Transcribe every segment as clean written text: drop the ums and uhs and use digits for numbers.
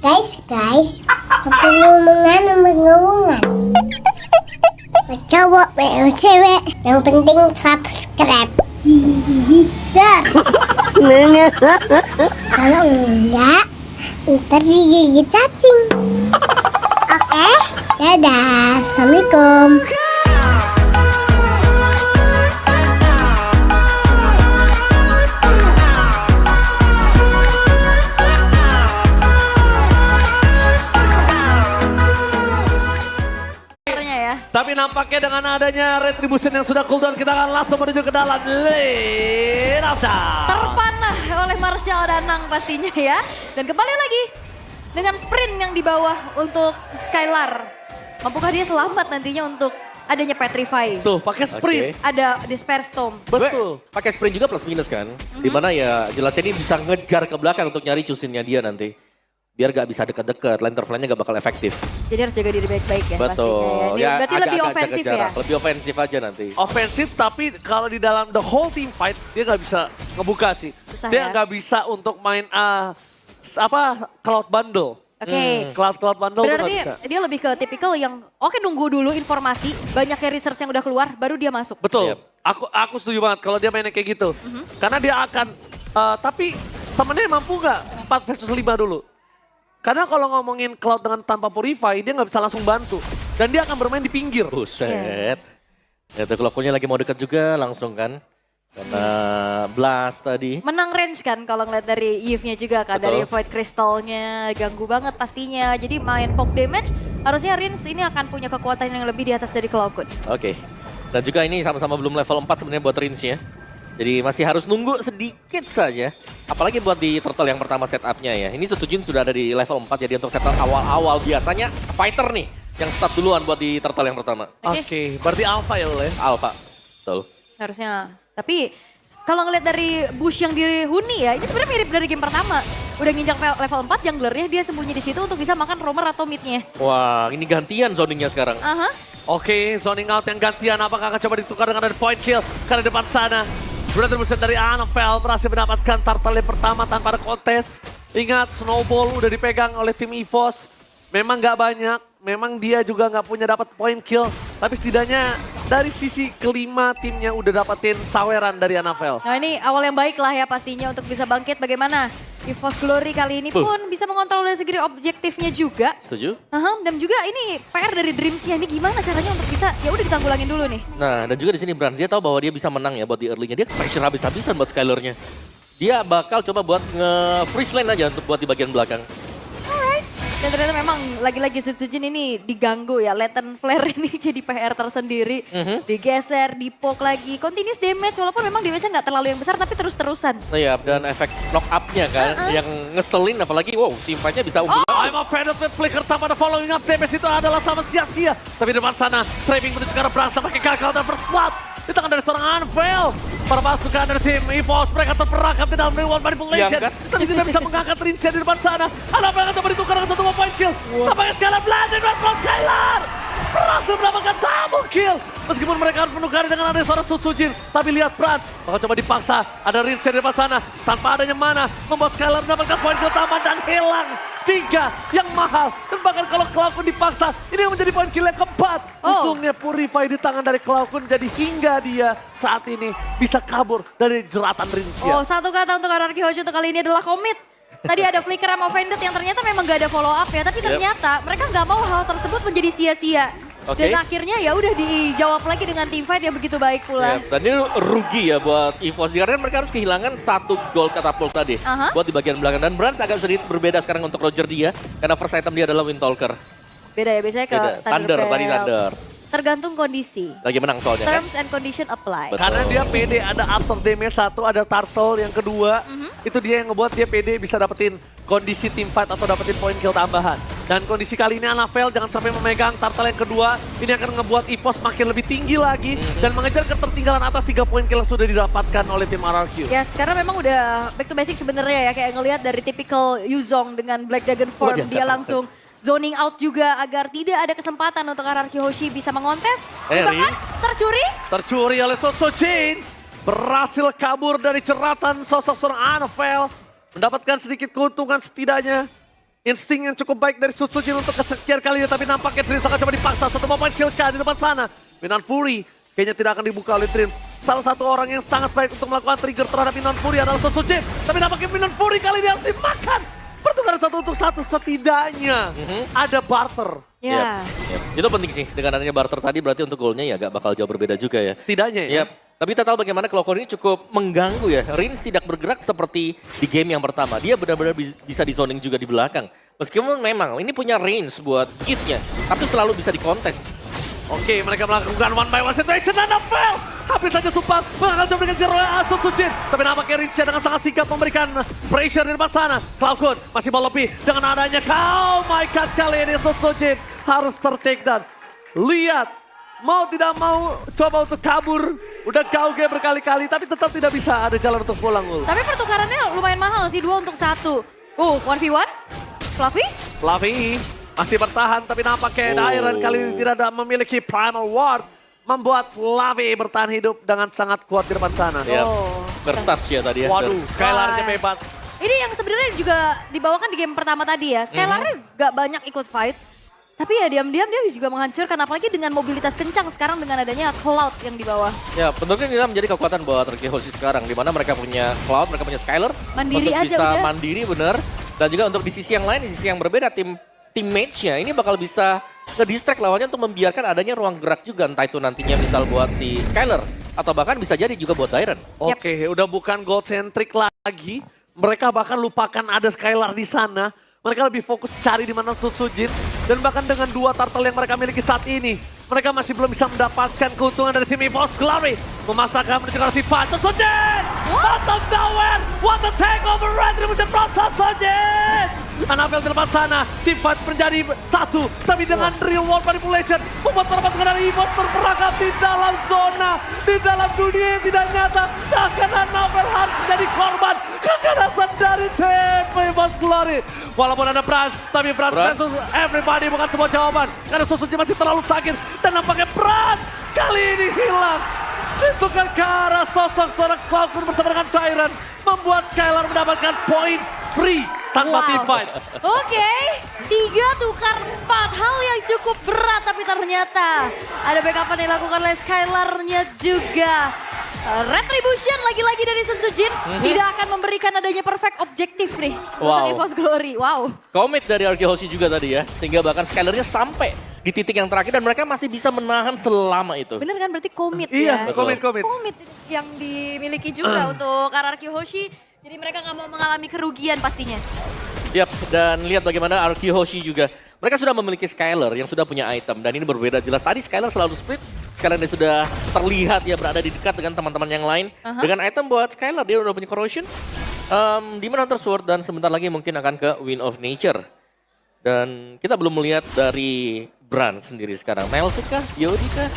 Guys, aku ngomongan. Cowok, cewek, yang penting subscribe. Dar. Kalau enggak, ntar digigit cacing. Oke, dadah, assalamualaikum. Tapi nampaknya dengan adanya retribution yang sudah cooldown, kita akan langsung menuju ke dalam lane after. Terpanah oleh Martial dan Nang pastinya ya. Dan kembali lagi dengan sprint yang di bawah untuk Skylar. Mampukah dia selamat nantinya untuk adanya Petrify? Tuh, pakai sprint. Okay. Ada Despair Storm. Betul. Pakai sprint juga plus minus kan. Dimana ya jelasnya ini bisa ngejar ke belakang untuk nyari cusinnya dia nanti. Biar gak bisa deket-deket, lane turfline-nya gak bakal efektif. Jadi harus jaga diri baik-baik ya Betul. pastinya ya. Ini berarti lebih ofensif ya? Lebih ofensif aja nanti. Ofensif, tapi kalau di dalam the whole team fight, dia nggak bisa ngebuka sih. Susah Dia ya? nggak bisa untuk main cloud bundle. Oke. Cloud bundle tuh Berarti nggak bisa. dia lebih ke tipikal yang oke nunggu dulu informasi, banyaknya research yang udah keluar, baru dia masuk. Betul. Yep. Aku setuju banget kalau dia mainnya kayak gitu. Karena dia akan, tapi temennya mampu nggak 4 versus 5 dulu. Karena kalau ngomongin Cloud dengan tanpa Purify, dia nggak bisa langsung bantu. Dan dia akan bermain di pinggir. Buset. Ya tuh Clockworknya lagi mau deket juga langsung kan. Karena blast tadi. Menang range kan kalau ngeliat dari Eve-nya juga kan, Betul. dari Void Crystal-nya ganggu banget pastinya. Jadi main poke damage, harusnya Rins ini akan punya kekuatan yang lebih di atas dari Cloudwood. Oke. Dan juga ini sama-sama belum level 4 sebenarnya buat Rinsnya. Jadi masih harus nunggu sedikit saja. Apalagi buat di turtle yang pertama setupnya ya. Ini Setsujin sudah ada di level 4 jadi untuk setup awal-awal biasanya fighter nih yang start duluan buat di turtle yang pertama. Oke, berarti alpha ya Lule? Alpha. Betul. Harusnya. Tapi kalau ngeliat dari bush yang dihuni ya, ini sebenarnya mirip dari game pertama. Udah nginjak level 4, junglernya dia sembunyi di situ untuk bisa makan roamer atau midnya. Wah, ini gantian zoningnya sekarang. Aha. Oke, zoning out yang gantian. Apakah akan coba ditukar dengan ada point kill? Karena depan sana. Retribution dari Anafel berhasil mendapatkan turtle yang pertama tanpa ada kontes. Ingat, Snowball udah dipegang oleh tim EVOS. Memang nggak banyak, memang dia juga nggak punya dapat point kill. Tapi setidaknya dari sisi kelima timnya udah dapetin saweran dari Anafel. Nah ini awal yang baik lah ya pastinya untuk bisa bangkit. Bagaimana EVOS Glory kali ini pun bisa mengontrol dari segi objektifnya juga. Setuju? Dan juga ini PR dari Dreams-nya ini gimana caranya untuk bisa, ya udah ditanggulangi dulu nih. Nah, dan juga di sini Brands dia tahu bahwa dia bisa menang ya buat di early-nya. Dia pressure habis-habisan buat Skylar-nya. Dia bakal coba buat nge-freeze lane aja untuk buat di bagian belakang. Dan ternyata memang lagi-lagi Setsujin ini diganggu ya. Latent Flare ini jadi PR tersendiri. Digeser, dipoke lagi. Continuous damage walaupun memang damage-nya nggak terlalu yang besar tapi terus-terusan. Nah ya, dan efek knock up-nya kan yang ngeselin apalagi wow team fight-nya bisa unggul. I'm offended with flicker tanpa ada following up damage itu adalah sama sia-sia. Tapi depan sana, Trapping menuju ke arah Brans pakai gagal dan berslot. Di tangan dari seorang Anvil. Para pasukan dari tim EVOS, mereka terperangkap di dalam reward manipulation. Tapi tidak bisa mengangkat Rinsya di depan sana. Ada yang coba ditukar dengan satu point kill. Tampaknya Skylar blinded from Skylar. Berhasil mendapatkan double kill. Meskipun mereka harus menukari dengan ada seorang Setsujin. Tapi lihat Brans, bakal coba dipaksa. Ada Rinsya di depan sana. Tanpa adanya mana, membuat Skylar mendapatkan point kill tambahan dan hilang. 3 yang mahal. Dan bahkan kalau Cloudwood dipaksa, ini yang menjadi point kill yang keempat. Untungnya Purify di tangan dari Cloudwood. Jadi hingga dia saat ini bisa kabur dari jeratan Rinsya. Satu kata untuk RRQ Hoshu untuk kali ini adalah komit. Tadi ada flicker sama offended yang ternyata memang gak ada follow up ya. Tapi ternyata mereka gak mau hal tersebut menjadi sia-sia. Dan akhirnya ya udah dijawab lagi dengan team fight yang begitu baik pula. Dan ini rugi ya buat EVOS. Karena mereka harus kehilangan 1 gold catapult tadi. Buat di bagian belakang. Dan Brands agak sedikit berbeda sekarang untuk Roger dia. Karena first item dia adalah Windtalker. Beda ya, biasanya ke Thunder, tadi Thunder. Tergantung kondisi. Lagi menang soalnya kan. Terms and condition apply. Betul. Karena dia pede, ada absorb damage 1, ada turtle yang kedua. Itu dia yang ngebuat dia pede bisa dapetin kondisi team fight atau dapetin point kill tambahan. Dan kondisi kali ini Anafel jangan sampai memegang turtle yang kedua. Ini akan ngebuat EVOS makin lebih tinggi lagi. Dan mengejar ketertinggalan atas 3 point kill yang sudah didapatkan oleh tim RRQ. Yes, karena memang udah back to basic sebenarnya ya. Kayak ngelihat dari typical Yuzong dengan Black Dragon form. Dia langsung zoning out juga agar tidak ada kesempatan untuk RRQ Hoshi bisa mengontes. Bahkan tercuri. Tercuri oleh Setsujin. Berhasil kabur dari jeratan sosok seorang Anafel. Mendapatkan sedikit keuntungan setidaknya. insting yang cukup baik dari Sutsujin untuk kesekian kalinya, tapi nampaknya Dreams akan coba dipaksa. Satu momen kill di depan sana. Minan Fury kayaknya tidak akan dibuka oleh Dreams. Salah satu orang yang sangat baik untuk melakukan trigger terhadap Minan Fury adalah Sutsujin. Tapi nampaknya Minan Fury kali ini harus dimakan. Pertukaran 1 untuk 1 setidaknya ada barter. Ya. Itu penting sih, dengan adanya barter tadi berarti untuk goalnya ya gak bakal jauh berbeda juga ya. Setidaknya ya. Tapi kita tahu bagaimana Cloud9 ini cukup mengganggu ya. Rins tidak bergerak seperti di game yang pertama. Dia benar-benar bisa di zoning juga di belakang. Meskipun memang ini punya range buat gift-nya, tapi selalu bisa dikontes. Oke, mereka melakukan one by one situation dan fail. Habis saja Supas bakal coba dengan Zero Sutsujin. Tapi nampaknya Rinsha dengan sangat sigap memberikan pressure di depan sana. Cloud9 masih mau lebih dengan adanya oh my god, kali ini Sutsujin harus ter-take down. Lihat, mau tidak mau coba untuk kabur. Udah GG berkali-kali tapi tetap tidak bisa ada jalan untuk pulang. Tapi pertukarannya lumayan mahal sih, 2 untuk 1. 1v1? Fluffy? Fluffy masih bertahan tapi nampaknya Dairon kali ini tidak ada memiliki Primal Ward. Membuat Fluffy bertahan hidup dengan sangat kuat di depan sana. Berstats ya tadi ya. Waduh, Skylarnya bebas. Ini yang sebenarnya juga dibawakan di game pertama tadi ya. Skylarnya gak banyak ikut fight. Tapi ya diam-diam dia juga menghancurkan, apalagi dengan mobilitas kencang sekarang dengan adanya Cloud yang di bawah. Ya, tentunya ini menjadi kekuatan buat Turkey Hoshi sekarang, di mana mereka punya Cloud, mereka punya Skylar. Mandiri untuk aja bisa udah. mandiri bener. Dan juga untuk di sisi yang lain, di sisi yang berbeda, teammates-nya ini bakal bisa nge-distract lawannya untuk membiarkan adanya ruang gerak juga. Entah itu nantinya misal buat si Skylar, atau bahkan bisa jadi juga buat Dairon. Oke, udah bukan gold centric lagi. Mereka bahkan lupakan ada Skylar di sana. Mereka lebih fokus cari di mana Sutsujin. Dan bahkan dengan 2 turtle yang mereka miliki saat ini, mereka masih belum bisa mendapatkan keuntungan dari tim EVOS Glory. Memasakkan menuju ke arah Tifa. Sutsujin! Out of nowhere! What a takeover Red Revolution from Sutsujin! Anabel di depan sana, tim fight menjadi 1. Tapi dengan real world manipulation, membuat perempat dengan EVOS terperangkap di dalam zona. Di dalam dunia yang tidak nyata. Bahkan Anabel harus menjadi korban kekerasan dari tim EVOS Glory. Walaupun ada Brans, tapi Brans versus everybody bukan semua jawaban. Karena Sutsujin masih terlalu sakit. Dan nampaknya Brans kali ini hilang. Ditukar ke arah sosok seorang Cloud9 bersama dengan Dairon. Membuat Skylar mendapatkan poin free tanpa team fight. Oke, 3 tukar 4, hal yang cukup berat tapi ternyata ada backup yang dilakukan oleh Skylar-nya juga. Retribution lagi-lagi dari Sutsujin tidak akan memberikan adanya perfect objektif nih untuk EVOS Glory. Wow. Commit dari Turkey Hoshi juga tadi ya, sehingga bahkan Skylar-nya sampai di titik yang terakhir dan mereka masih bisa menahan selama itu. Bener kan, berarti komit Iya, ya. komit. Komit yang dimiliki juga untuk Turkey Hoshi. Jadi mereka nggak mau mengalami kerugian pastinya. Yap, dan lihat bagaimana Turkey Hoshi juga. Mereka sudah memiliki Skylar yang sudah punya item dan ini berbeda jelas. Tadi Skylar selalu split, sekarang dia sudah terlihat ya berada di dekat dengan teman-teman yang lain. Dengan item buat Skylar dia udah punya Corrosion, Demon Hunter Sword dan sebentar lagi mungkin akan ke Wind of Nature. Dan kita belum melihat dari Brand sendiri sekarang. Melvin kah? Yodi kah?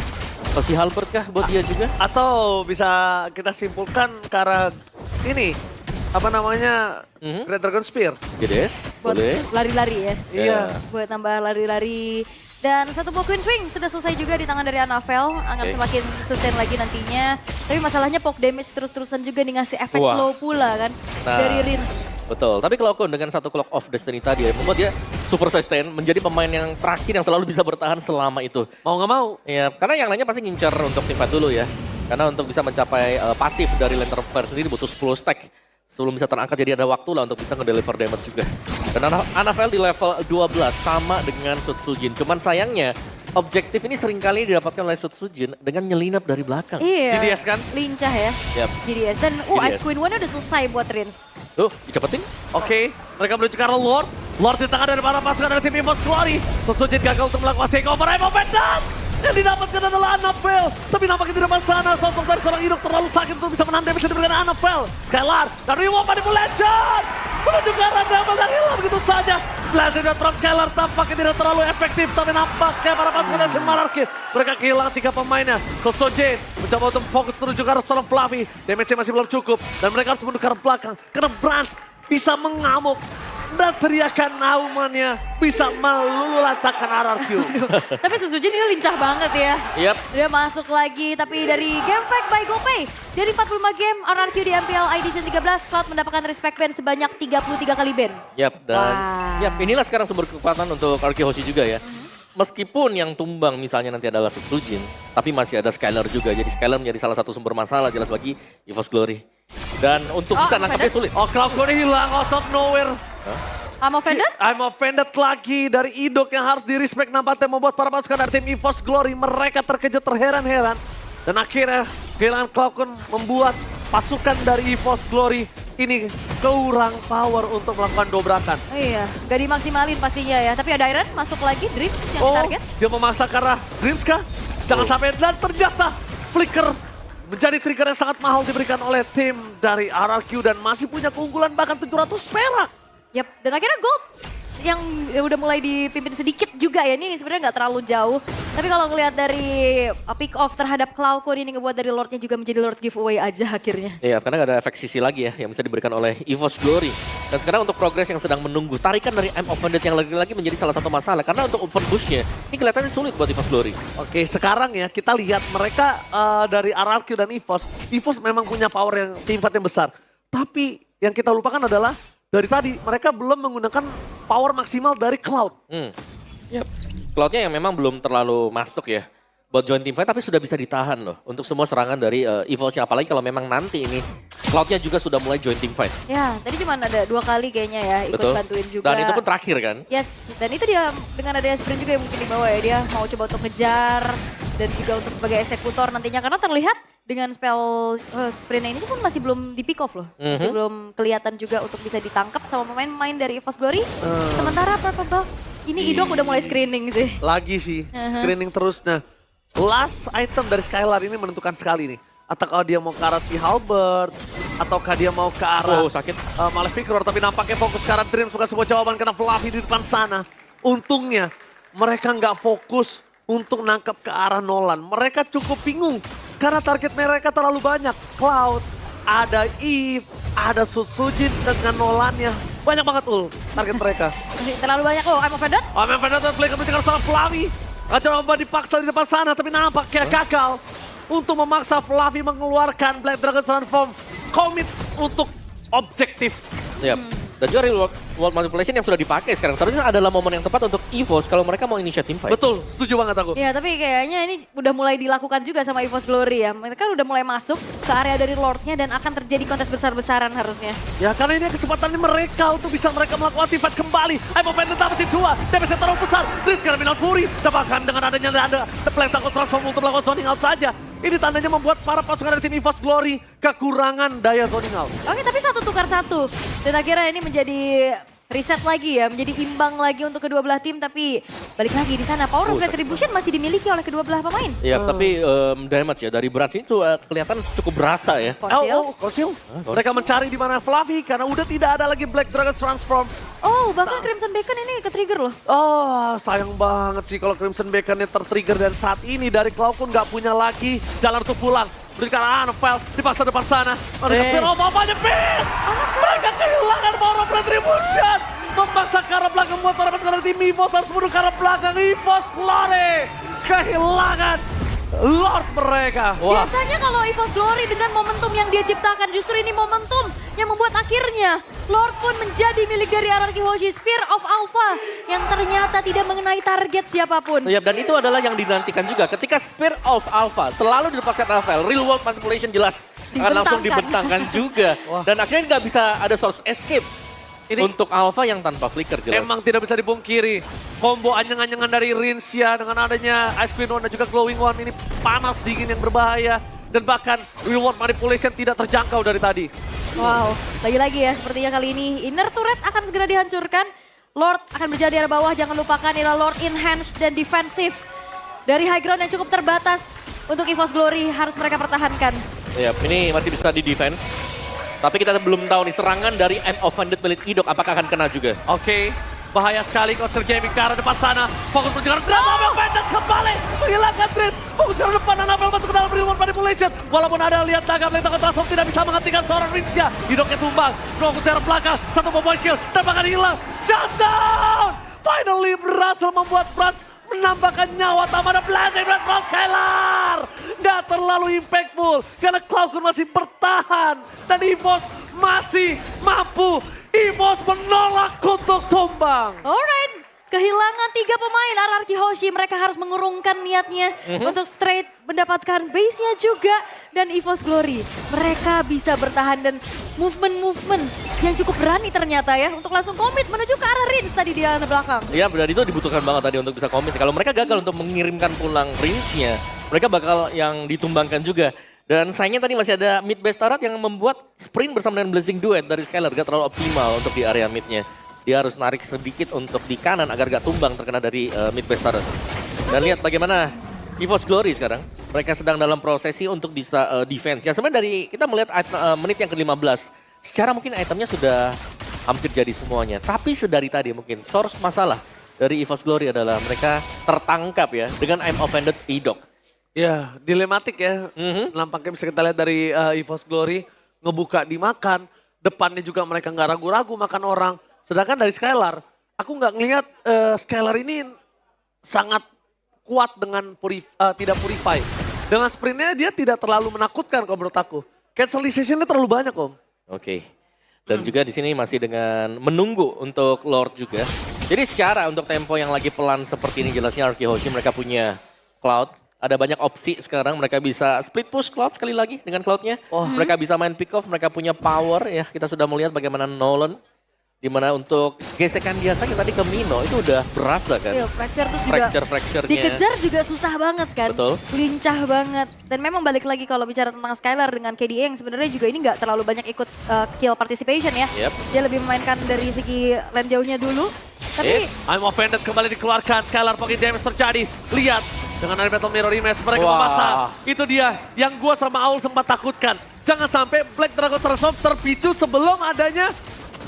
Atau si Halbert kah buat dia juga? Atau bisa kita simpulkan karena ini, apa namanya, Great Dragon Spear. Gedes, Buat boleh. lari-lari ya. Iya. Buat tambah lari-lari. Dan 1 buah Queen Swing sudah selesai juga di tangan dari Anavel. Akan semakin sustain lagi nantinya. Tapi masalahnya poke damage terus-terusan juga nih ngasih efek slow pula kan. Dari Rins. Betul, tapi Cloud9 dengan 1 Clock of Destiny tadi ya, membuat dia super sustain, menjadi pemain yang terakhir yang selalu bisa bertahan selama itu. Mau nggak mau. Ya, karena yang lainnya pasti ngincar untuk tim fight dulu ya. Karena untuk bisa mencapai pasif dari Lantern Fire sendiri butuh 10 stack. Sebelum bisa terangkat jadi ada waktu lah untuk bisa ngedeliver damage juga. Dan Anavel di level 12 sama dengan Sutsujin. Cuman sayangnya objektif ini seringkali didapatkan oleh Sutsujin dengan nyelinap dari belakang. Iya. GDS kan? Lincah ya. Yap. GDS. Dan GDS. Ice Queen 1 udah selesai buat Rins. Tuh, dicepetin. Oke, mereka menuju ke arah Lord. Lord di tangan dari para pasukan dari tim EVOS Glory. Sutsujin gagal untuk melakukan takeover. Emo Pendant! Yang didapatkan adalah Anavel. Tapi nampaknya di depan sana, sosok dari seorang Induk terlalu sakit untuk bisa menahan damage yang diberikan Anavel. Skylar, dari Real Manipulation! Menuju ke arah Double dan hilang begitu saja. Blazing Dot from Skylar tampaknya tidak terlalu efektif. Tapi nampaknya para pasukan dari Monarchy. Mereka kehilangan 3 pemainnya. Sutsujin mencoba untuk fokus menuju ke arah seorang Fluffy. Damage-nya masih belum cukup. Dan mereka harus menuju ke arah belakang. Karena Branch bisa mengamuk. dan teriakan naumannya bisa meluluhlantahkan RRQ. Tapi Suzujin ini lincah banget ya. Yap. Dia masuk lagi, tapi dari Game Fact by GoPay. Dari 45 game RRQ di MPL IDC 13, Cloud mendapatkan respect ban sebanyak 33 kali ban. Yap, dan Wow. yap, inilah sekarang sumber kekuatan untuk RRQ Hoshi juga ya. Meskipun yang tumbang misalnya nanti adalah Sujin, tapi masih ada Skylar juga. Jadi Skylar menjadi salah satu sumber masalah jelas bagi EVOS Glory. Dan untuk bisa nangkapnya sulit. Oh, Cloud9 hilang out of nowhere. I'm offended? I'm offended lagi dari Idok yang harus di-respect nampaknya membuat para pasukan dari tim EVOS Glory. Mereka terkejut terheran-heran. Dan akhirnya kehilangan Cloud9 membuat pasukan dari EVOS Glory ini kurang power untuk melakukan dobrakan. Oh iya, gak dimaksimalin pastinya ya. Tapi ada Iron masuk lagi, Dreams yang ditarget. Dia memaksa ke arah Dreams kah? Jangan sampai, dan ternyata Flicker menjadi trigger yang sangat mahal diberikan oleh tim dari RRQ dan masih punya keunggulan bahkan 700 perak. Yap, dan akhirnya Gold yang udah mulai dipimpin sedikit juga ya. Ini sebenarnya nggak terlalu jauh. Tapi kalau ngelihat dari pick off terhadap Cloud9 ini ngebuat dari Lordnya juga menjadi Lord giveaway aja akhirnya. Iya, karena gak ada efek sisi lagi ya yang bisa diberikan oleh EVOS Glory. Dan sekarang untuk progres yang sedang menunggu, tarikan dari I'm Offended yang lagi-lagi menjadi salah satu masalah. Karena untuk open push-nya, ini kelihatannya sulit buat EVOS Glory. Oke, sekarang ya kita lihat mereka dari RRQ dan EVOS. EVOS memang punya power yang team fight yang besar. Tapi yang kita lupakan adalah dari tadi mereka belum menggunakan power maksimal dari Cloud. Yap. Cloud-nya yang memang belum terlalu masuk ya buat join team fight, tapi sudah bisa ditahan loh untuk semua serangan dari EVOS-nya. Apalagi kalau memang nanti ini Cloud-nya juga sudah mulai join team fight. Ya, tadi cuma ada 2 kali kayaknya ya ikut Betul. bantuin juga. Dan itu pun terakhir kan? Yes, dan itu dia dengan adanya sprint juga yang mungkin dibawa ya. Dia mau coba untuk ngejar dan juga untuk sebagai eksekutor nantinya. Karena terlihat dengan spell sprintnya ini pun masih belum di pick off loh. Masih belum kelihatan juga untuk bisa ditangkap sama pemain-pemain dari EVOS Glory. Sementara Purple Buff, ini Idok udah mulai screening sih. Lagi sih, screening terus. Nah, last item dari Skylar ini menentukan sekali nih. Ataukah dia mau ke arah si Halberd, ataukah dia mau ke arah sakit. Maleficor, tapi nampaknya fokus ke arah Dreams bukan sebuah jawaban karena Fluffy di depan sana. Untungnya mereka nggak fokus untuk nangkap ke arah Nolan. Mereka cukup bingung karena target mereka terlalu banyak. Cloud, ada Eve, ada Sujin dengan Nolannya. Banyak banget target mereka. Masih terlalu banyak. Oh, I'm offended. I'm offended dan Flicker mencegah salah Fluffy. Coba dipaksa di depan sana tapi nampaknya gagal. Untuk memaksa Fluffy mengeluarkan Black Dragon Transform. Komit untuk objektif. Yap. Dan juga real world manipulation yang sudah dipakai sekarang. Seharusnya adalah momen yang tepat untuk EVOS kalau mereka mau initiate team fight. Betul, setuju banget aku. Ya, tapi kayaknya ini udah mulai dilakukan juga sama EVOS Glory ya. Mereka udah mulai masuk ke area dari Lordnya dan akan terjadi kontes besar-besaran harusnya. Ya karena ini kesempatan mereka untuk bisa mereka melakukan team fight kembali. I'm offended dapat tim 2, DPS terlalu besar. Drift Criminal Fury, dapatkan dengan adanya ada Black Dragon Transform untuk melakukan zoning out saja. Ini tandanya membuat para pasukan dari tim EVOS Glory kekurangan daya zoning out. Oke, tapi 1 tukar 1. Dan akhirnya ini menjadi reset lagi ya, menjadi imbang lagi untuk kedua belah tim. Tapi balik lagi di sana, power of retribution masih dimiliki oleh kedua belah pemain. Iya, tapi damage ya dari berat sini tuh kelihatan cukup berasa ya. Conceal. Mereka mencari di mana Fluffy karena udah tidak ada lagi Black Dragon Transform. Oh, bahkan Crimson Bacon ini ke-trigger loh. Oh, sayang banget sih kalau Crimson Bacon-nya tertrigger dan saat ini dari Cloud9 nggak punya lagi jalan untuk pulang. Berikan Anfel di pasar depan sana. Mereka apa-apanya, Pit! Mereka kehilangan power of retribution. Memaksa ke arah belakang buat para pasukan dari tim EVOS harus mundur ke arah belakang. EVOS Glory kehilangan Lord mereka. Biasanya kalau EVOS Glory dengan momentum yang dia ciptakan, justru ini momentum yang membuat akhirnya Lord pun menjadi milik dari RRQ Hoshi. Spear of Alpha yang ternyata tidak mengenai target siapapun. Iya, dan itu adalah yang dinantikan juga. Ketika Spear of Alpha selalu di depan set Alpha, real world manipulation jelas akan langsung dibentangkan juga. Dan akhirnya nggak bisa ada source escape. Ini untuk Alpha yang tanpa flicker jelas. Emang tidak bisa dipungkiri. Combo anyang-anyangan dari Rinsia dengan adanya Ice Queen One dan juga Glowing One ini panas dingin yang berbahaya. Dan bahkan real world manipulation tidak terjangkau dari tadi. Wow, lagi-lagi ya sepertinya kali ini inner turret akan segera dihancurkan. Lord akan berjalan di arah bawah, jangan lupakan inilah Lord enhance dan defensif. Dari high ground yang cukup terbatas untuk EVOS Glory harus mereka pertahankan. Iya, ini masih bisa di defense. Tapi kita belum tahu nih serangan dari I'm Offended milik Idok apakah akan kena juga. Oke, Bahaya sekali Counter Gaming ke arah depan sana. Fokus menjaga drama, Bandit kembali menghilangkan Trid. Fokus ke arah depan, Anabel masuk ke dalam Remote Manipulation. Walaupun ada lihat Naga Blade Toko Transform tidak bisa menghentikan seorang Rinsya. Hidoknya tumbang, fokus ke arah belakang, satu point kill, tembakan hilang. Shutdown! Finally berhasil membuat Franz menambahkan nyawa Tamada Blazing Red from Skylar. Nggak terlalu impactful karena Cloud9 masih bertahan. Dan EVOS masih mampu. EVOS menolak untuk tumbang. Alright, kehilangan 3 pemain RRQ Hoshi. Mereka harus mengurungkan niatnya untuk straight mendapatkan base-nya juga. Dan EVOS Glory, mereka bisa bertahan dan movement-movement yang cukup berani ternyata ya. Untuk langsung komit menuju ke arah Rins tadi di belakang. Ya benar, itu dibutuhkan banget tadi untuk bisa komit. Kalau mereka gagal untuk mengirimkan pulang Rinsnya, mereka bakal yang ditumbangkan juga. Dan sayangnya tadi masih ada mid base turret yang membuat sprint bersama dengan Blazing Duet dari Skylar gak terlalu optimal untuk di area midnya. Dia harus narik sedikit untuk di kanan agar gak tumbang terkena dari mid base turret. Dan lihat bagaimana EVOS Glory sekarang. Mereka sedang dalam prosesi untuk bisa defense. Ya sebenarnya dari kita melihat menit yang ke-15. Secara mungkin itemnya sudah hampir jadi semuanya. Tapi sedari tadi mungkin source masalah dari EVOS Glory adalah mereka tertangkap ya dengan I'm Offended Idok. Ya, dilematik ya. Nampaknya bisa kita lihat dari EVOS Glory ngebuka dimakan. Depannya juga mereka nggak ragu-ragu makan orang. Sedangkan dari Skylar, aku nggak ngelihat Skylar ini sangat kuat dengan tidak purify. Dengan sprintnya dia tidak terlalu menakutkan kalau menurut aku. Cancellation-nya terlalu banyak Om. Oke. Dan juga di sini masih dengan menunggu untuk Lord juga. Jadi secara untuk tempo yang lagi pelan seperti ini jelasnya RRQ Hoshi mereka punya Cloud. Ada banyak opsi sekarang, mereka bisa split push Cloud sekali lagi dengan Cloud-nya. Mereka bisa main pick off, mereka punya power ya. Kita sudah melihat bagaimana Nolan. Dimana untuk gesekan dia saja tadi ke Mino itu udah berasa kan. Iya, fracture terus juga Fracture-nya. dikejar juga susah banget kan. Betul. Lincah banget. Dan memang balik lagi kalau bicara tentang Skylar dengan KDA yang sebenarnya juga ini nggak terlalu banyak ikut kill participation ya. Yep. Dia lebih memainkan dari segi lane jauhnya dulu. Tapi I'm Offended kembali dikeluarkan. Skylar pakai damage terjadi. Lihat dengan ada Battle Mirror Image mereka memasang. Itu dia yang gua sama Aul sempat takutkan. Jangan sampai Black Dragon Transform terpicu sebelum adanya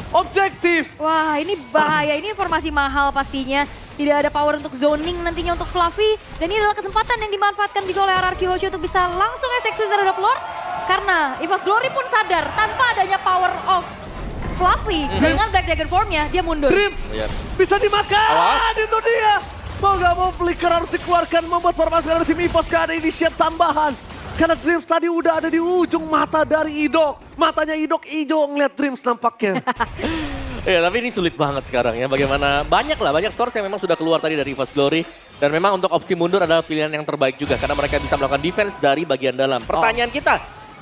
objektif. wah ini bahaya, ini informasi mahal pastinya. Tidak ada power untuk zoning nantinya untuk Fluffy. Dan ini adalah kesempatan yang dimanfaatkan bisa oleh RRQ Hoshi untuk bisa langsung execute terhadap Lord. Karena EVOS Glory pun sadar tanpa adanya power of Fluffy dengan Black Dragon formnya dia mundur. Dreams bisa dimakan. Awas. Itu dia. Mau gak mau Flicker harus dikeluarkan membuat formasi dari tim EVOS gak ada inisiat tambahan. Karena Dreams tadi udah ada di ujung mata dari Idok. Matanya Idok hijau ngeliat Dreams nampaknya. Ya tapi ini sulit banget sekarang ya. Bagaimana banyak source yang memang sudah keluar tadi dari EVOS Glory. Dan memang untuk opsi mundur adalah pilihan yang terbaik juga. Karena mereka bisa melakukan defense dari bagian dalam. Pertanyaan kita,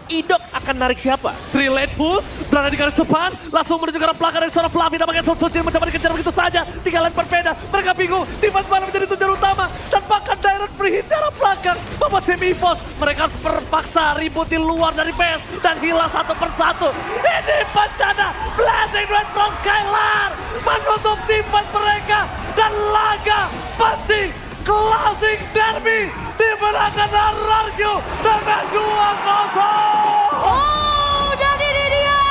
Idok akan narik siapa? 3 lane push, berada di garis depan, langsung menuju ke arah belakang dari seorang Fluffy. Nampaknya Sotsujin mencoba dikejar begitu saja. 3 lane berbeda, mereka bingung. Defense malah menjadi tujuan utama. Dan bahkan direct free hit dari arah belakang. Membuat tim EVOS, mereka terpaksa ribut di luar dari base. Dan hilang satu persatu. Ini bencana, Blazing Red from Skylar menutup defense mereka. Dan laga penting, closing derby dimenangkan RRQ dengan 2-0. Oh, dan ini dia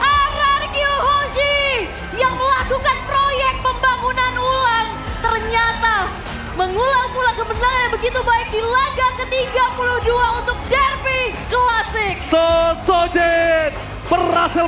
RRQ Hoshi yang melakukan proyek pembangunan ulang. Ternyata mengulang pula kemenangan yang begitu baik di laga ke-32 untuk Derby Classic. Sotsujin berhasil